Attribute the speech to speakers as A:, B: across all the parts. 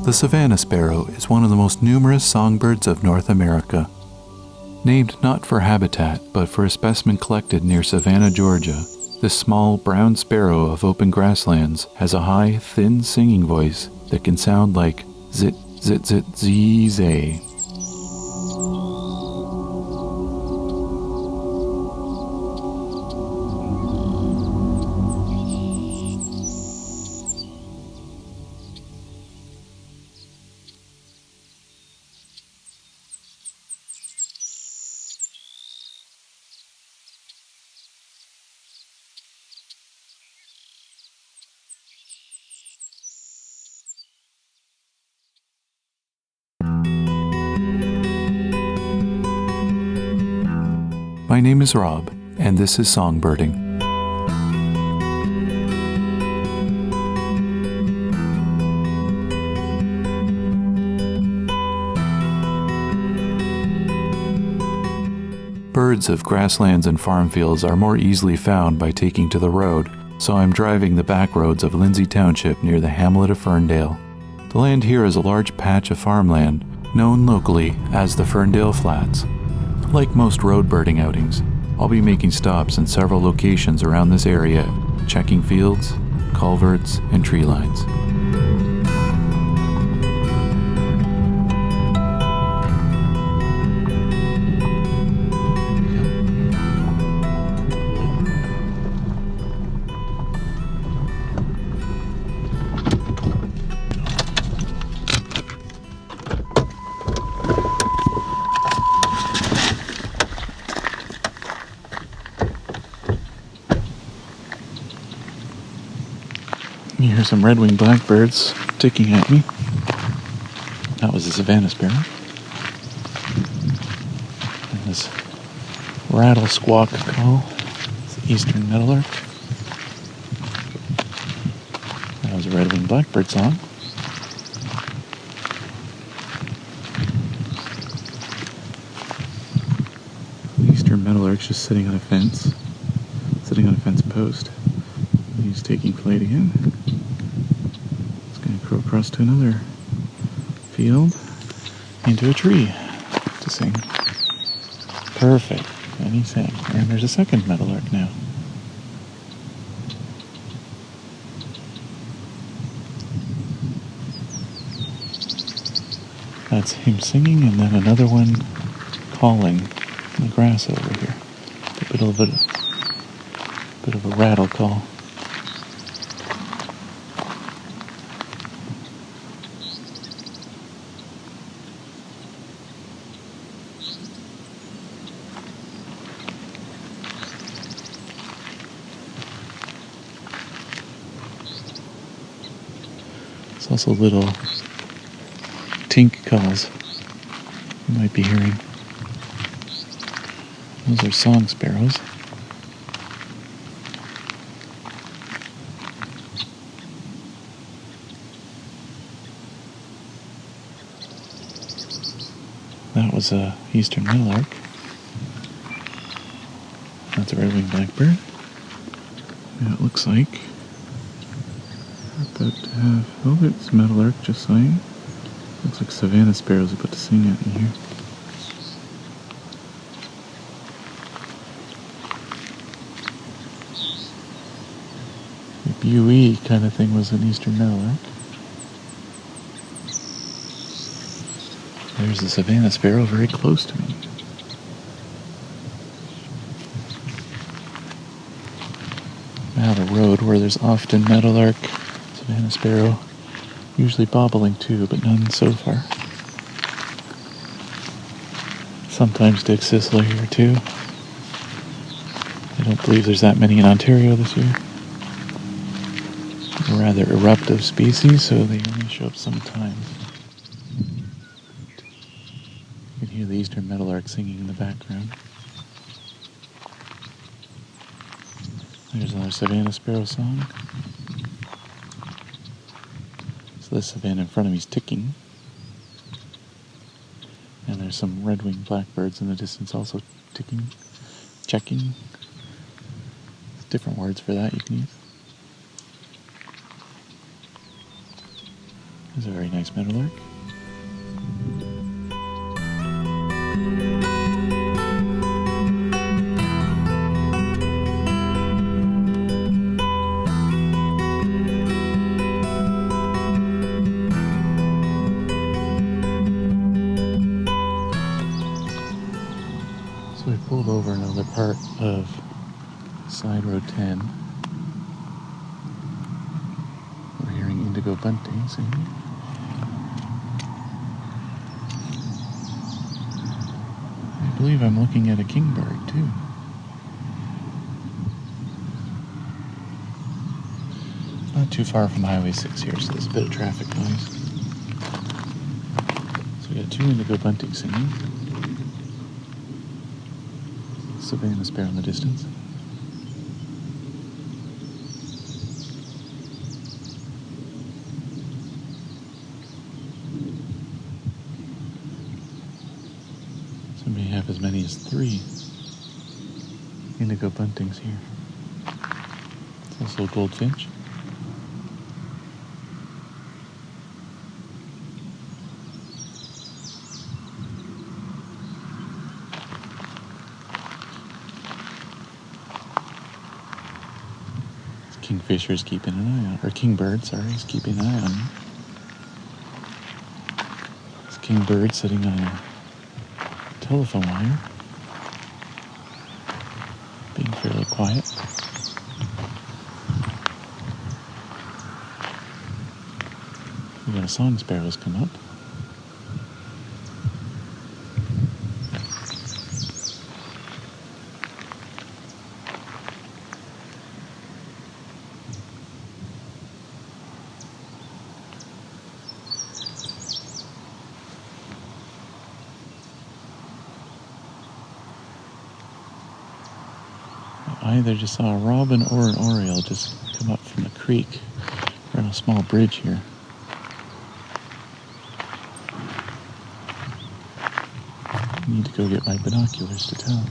A: The Savannah Sparrow is one of the most numerous songbirds of North America. Named not for habitat, but for a specimen collected near Savannah, Georgia, this small brown sparrow of open grasslands has a high, thin singing voice that can sound like zit, zit, zit, zee, zay. My name is Rob, and this is Songbirding. Birds of grasslands and farm fields are more easily found by taking to the road, so I'm driving the backroads of Lindsay Township near the hamlet of Ferndale. The land here is a large patch of farmland, known locally as the Ferndale Flats. Like most road birding outings, I'll be making stops in several locations around this area, checking fields, culverts, and tree lines. You hear some red-winged blackbirds ticking at me. That was a Savannah Sparrow. And this rattle squawk call is the eastern meadowlark. That was a red-winged blackbird song. The eastern meadowlark's just sitting on a fence post. He's taking flight again. It's going to crow across to another field, into a tree to sing. Perfect. And he sang. And there's a second meadowlark now. That's him singing, and then another one calling in the grass over here. A bit of a rattle call. There's also little tink calls you might be hearing. Those are song sparrows. That was a eastern meadowlark. That's a red-winged blackbird. Yeah, it looks like. About to have, oh, it's a meadowlark just sang. Looks like Savannah Sparrows about to sing at me here. The BUE kind of thing was an eastern meadowlark. There's the Savannah Sparrow very close to me. Now the road where there's often meadowlark, Savannah Sparrow, usually bobolink too, but none so far. Sometimes Dick Sisler here too. I don't believe there's that many in Ontario this year. They're rather eruptive species, so they only show up sometimes. You can hear the eastern meadowlark singing in the background. There's another Savannah Sparrow song. So this Savannah in front of me is ticking. And there's some red-winged blackbirds in the distance also ticking, checking. There's different words for that you can use. There's a very nice meadowlark. So we pulled over another part of Side Road 10. We're hearing indigo bunting singing. I believe I'm looking at a kingbird too. Not too far from Highway 6 here, so there's a bit of traffic noise. So we got 2 indigo bunting singing. Savannah Sparrow in the distance. So we may have as many as 3 indigo buntings here. It's also a goldfinch. Kingfisher's keeping an eye on, or kingbird, sorry, is keeping an eye on me. This kingbird sitting on a telephone wire, being fairly quiet. We got a song sparrows come up. I either just saw a robin or an oriole just come up from the creek. We're on a small bridge here. I need to go get my binoculars to tell.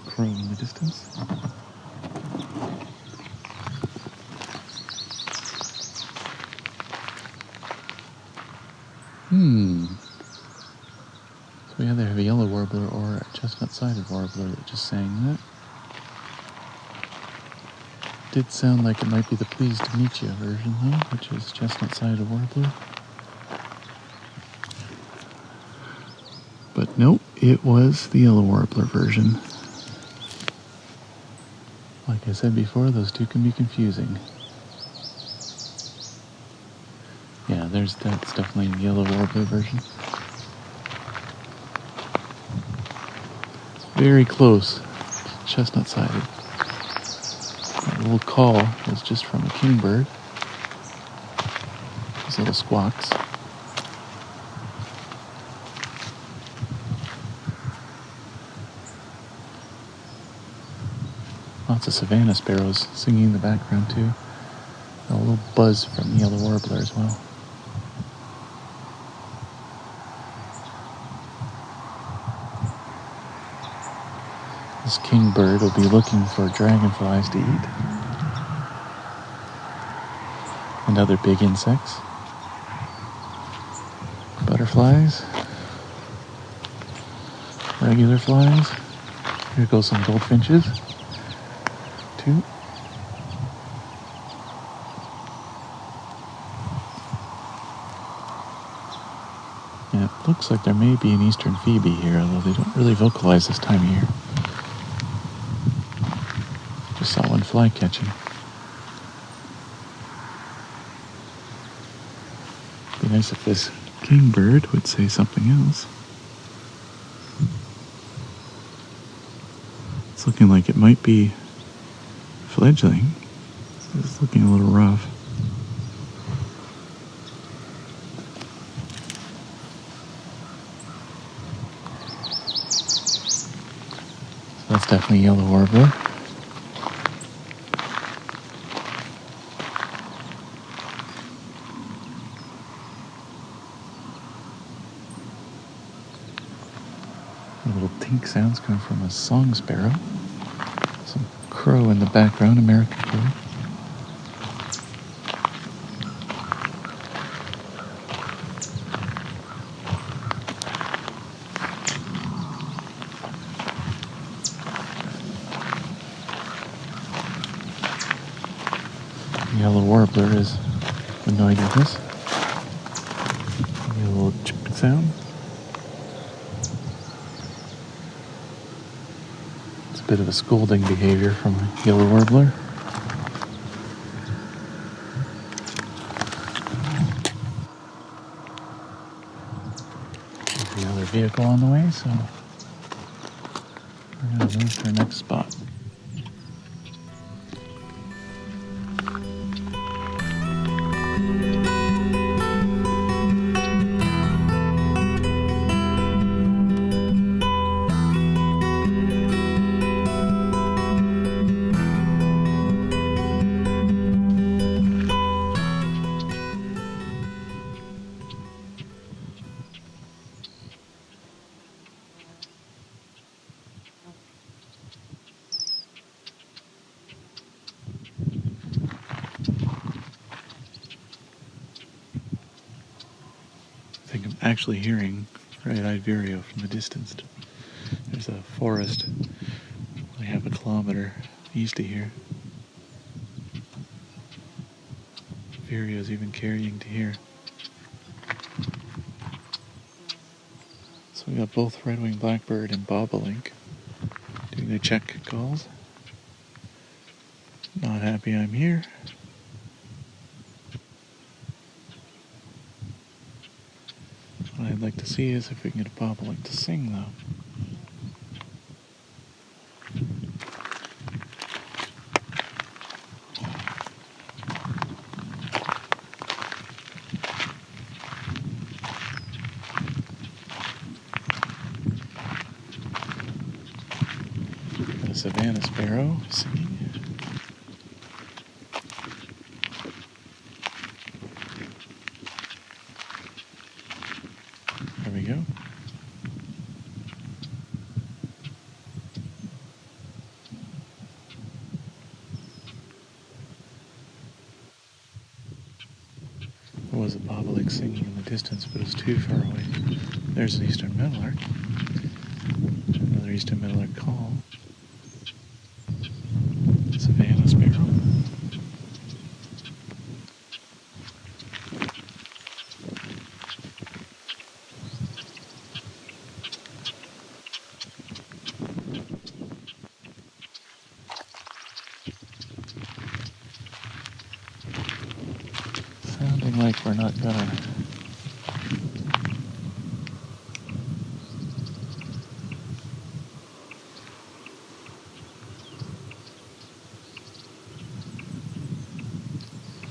A: Crow in the distance. So we either have a yellow warbler or a chestnut-sided warbler that just sang that. Did sound like it might be the pleased to meet you version though, which is chestnut-sided warbler. But nope, it was the yellow warbler version. Like I said before, those two can be confusing. Yeah, that's definitely the yellow warbler version. It's very close, chestnut-sided. That little call was just from a kingbird. Those little squawks. Lots of Savannah Sparrows singing in the background too. A little buzz from the yellow warbler as well. This kingbird will be looking for dragonflies to eat and other big insects. Butterflies, regular flies. Here go some goldfinches. 2. And it looks like there may be an eastern phoebe here, although they don't really vocalize this time of year. Just saw one fly catching. Be nice if this kingbird would say something else. It's looking like it might be fledgling. It's looking a little rough. definitely yellow warbler. Little tink sounds coming from a song sparrow. Some crow in the background, American crow. Yellow warbler is annoyed with this. A little chip sound. It's a bit of a scolding behavior from a yellow warbler. There's the other vehicle on the way, so we're going to move to our next spot. I think I'm actually hearing red-eyed vireo from the distance. There's a forest only half a kilometer east of here. Vireo's even carrying to here. So we got both red-winged blackbird and bobolink doing their check calls. Not happy I'm here. What I'd like to see is if we can get a bobolink to sing, though. Got a Savannah Sparrow singing. There we go. There was a bobolink singing in the distance, but it was too far away. There's an eastern meadowlark. Another eastern meadowlark call. Savannah Sparrow. Sounding like we're not gonna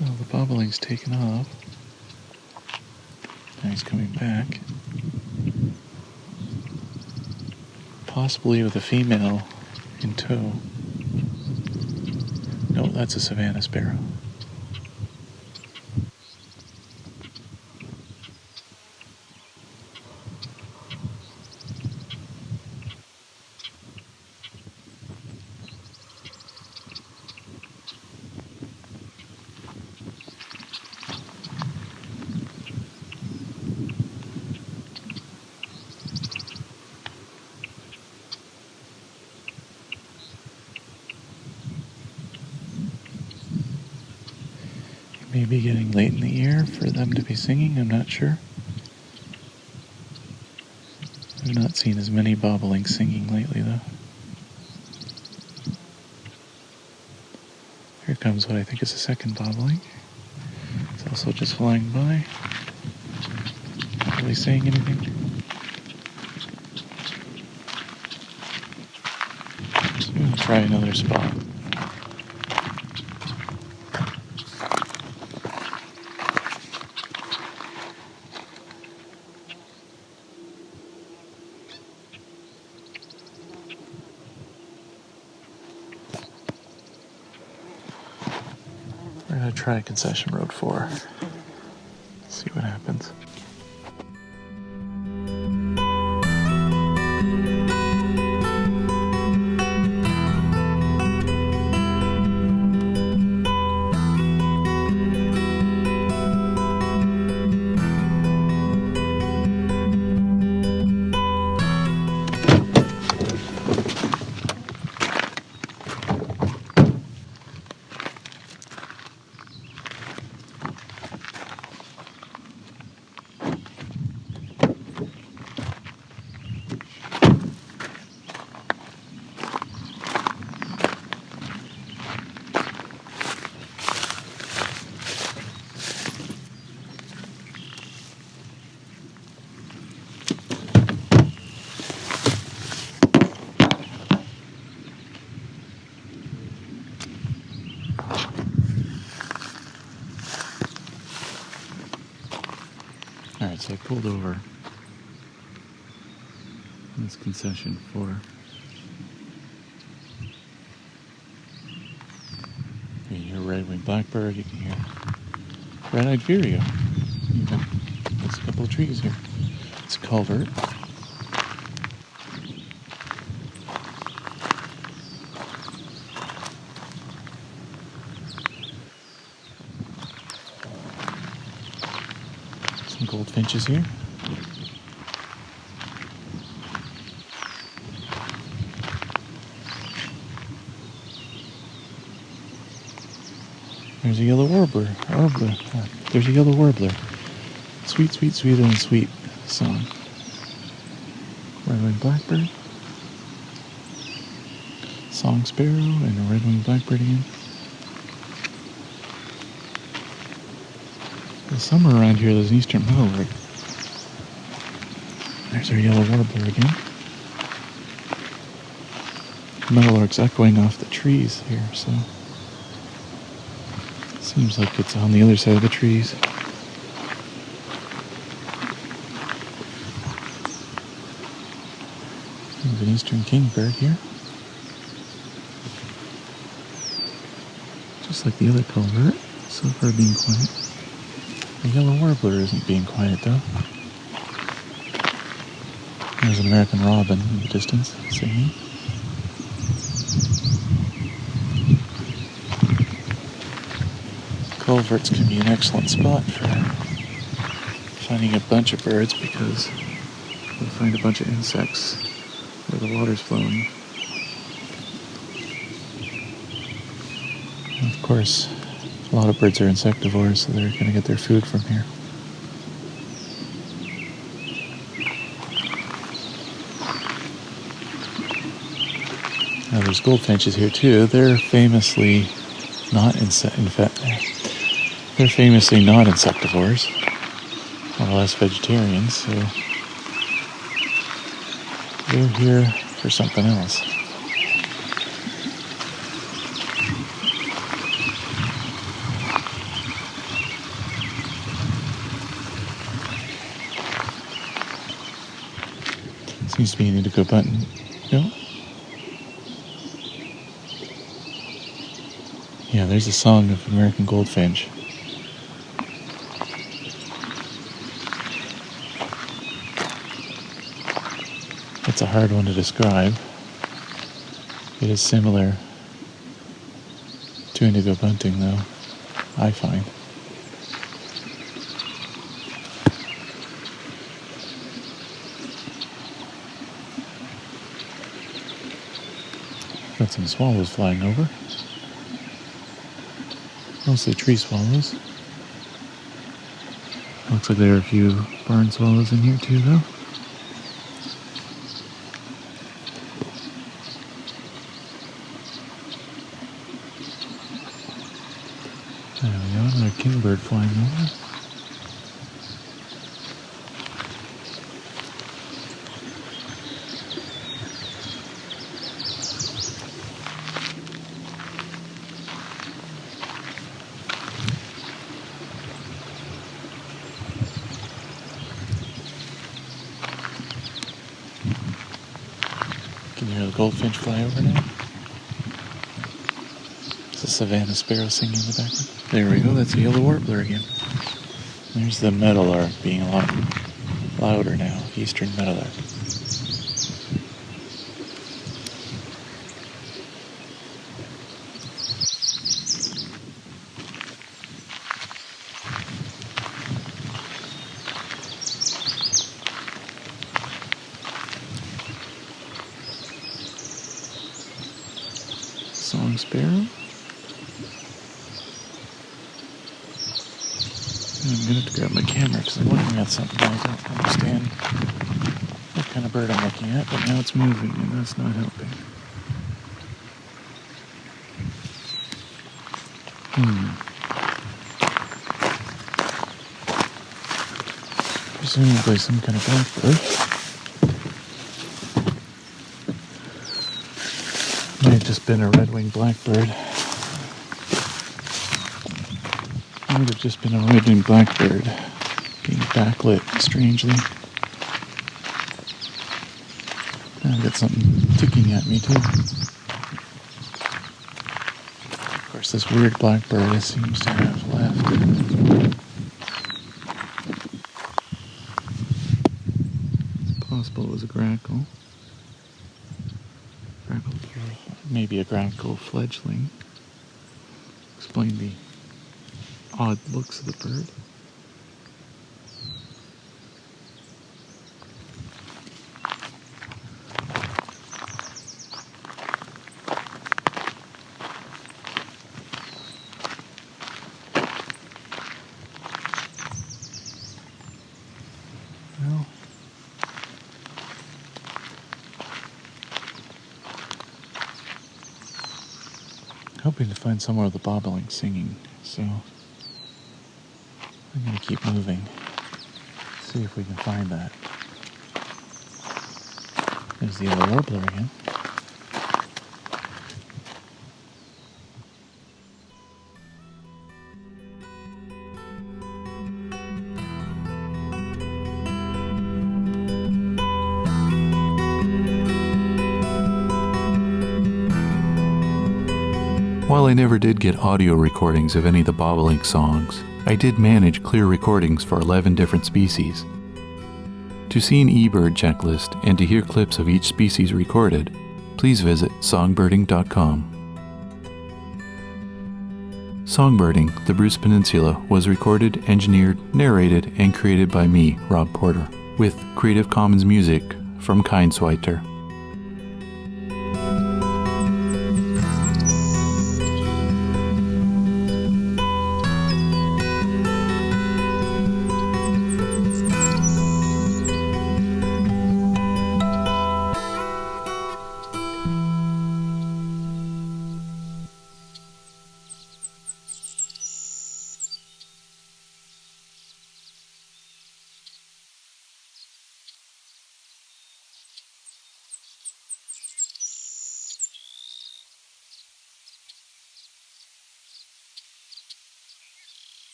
A: well, the bobolink's taken off. Now he's coming back. Possibly with a female in tow. No, that's a Savannah Sparrow. Maybe getting late in the year for them to be singing, I'm not sure. I've not seen as many bobolinks singing lately, though. Here comes what I think is a second bobolink. It's also just flying by. Not really saying anything. So I'm going to try another spot. try concession road 4. See what happens. Alright, so I pulled over. This concession 4. You can hear red-winged blackbird, you can hear red-eyed vireo. There's a couple of trees here. It's a culvert. Some goldfinches here. There's a yellow warbler. There's a yellow warbler. Sweet, sweet, sweeter than sweet song. Red-winged blackbird. Song sparrow and a red-winged blackbird again. The summer around here, there's an eastern meadowlark. There's our yellow warbler again. The meadowlark's echoing off the trees here, so seems like it's on the other side of the trees. There's an eastern kingbird here. Just like the other culvert, so far being quiet. The yellow warbler isn't being quiet though. There's an American robin in the distance singing. Culverts can be an excellent spot for finding a bunch of birds because you'll find a bunch of insects where the water's flowing. And of course, a lot of birds are insectivores, so they're going to get their food from here. Now there's goldfinches here too. They're famously not they're famously not insectivores, more or less vegetarians, so they're here for something else. Seems to be an indigo button. No? Yeah, there's a song of American goldfinch. It's a hard one to describe. It is similar to indigo bunting, though, I find. Got some swallows flying over. Mostly tree swallows. Looks like there are a few barn swallows in here too, though. There we go, another kingbird flying over. Can you hear the goldfinch fly over now? This the Savannah Sparrows singing in the background. There we go, that's a yellow warbler again. There's the meadowlark being a lot louder now, eastern meadowlark. Song sparrow. I'm going to have to grab my camera because I'm looking at something I don't understand what kind of bird I'm looking at, but now it's moving and that's not helping. Presumably some kind of blackbird. Might have just been a red-winged blackbird. Might have just been a red-winged blackbird being backlit strangely. I've got something ticking at me too. Of course, this weird blackbird seems to have left. It's possible it was a grackle. Maybe a grackle fledgling. Explain the odd looks of the bird. Well, hoping to find somewhere with the bobolinks singing, so I'm going to keep moving, see if we can find that. There's the yellow warbler again. While I never did get audio recordings of any of the bobolink songs, I did manage clear recordings for 11 different species. To see an eBird checklist and to hear clips of each species recorded, please visit songbirding.com. Songbirding, the Bruce Peninsula, was recorded, engineered, narrated, and created by me, Rob Porter, with Creative Commons music from Kindsweiter.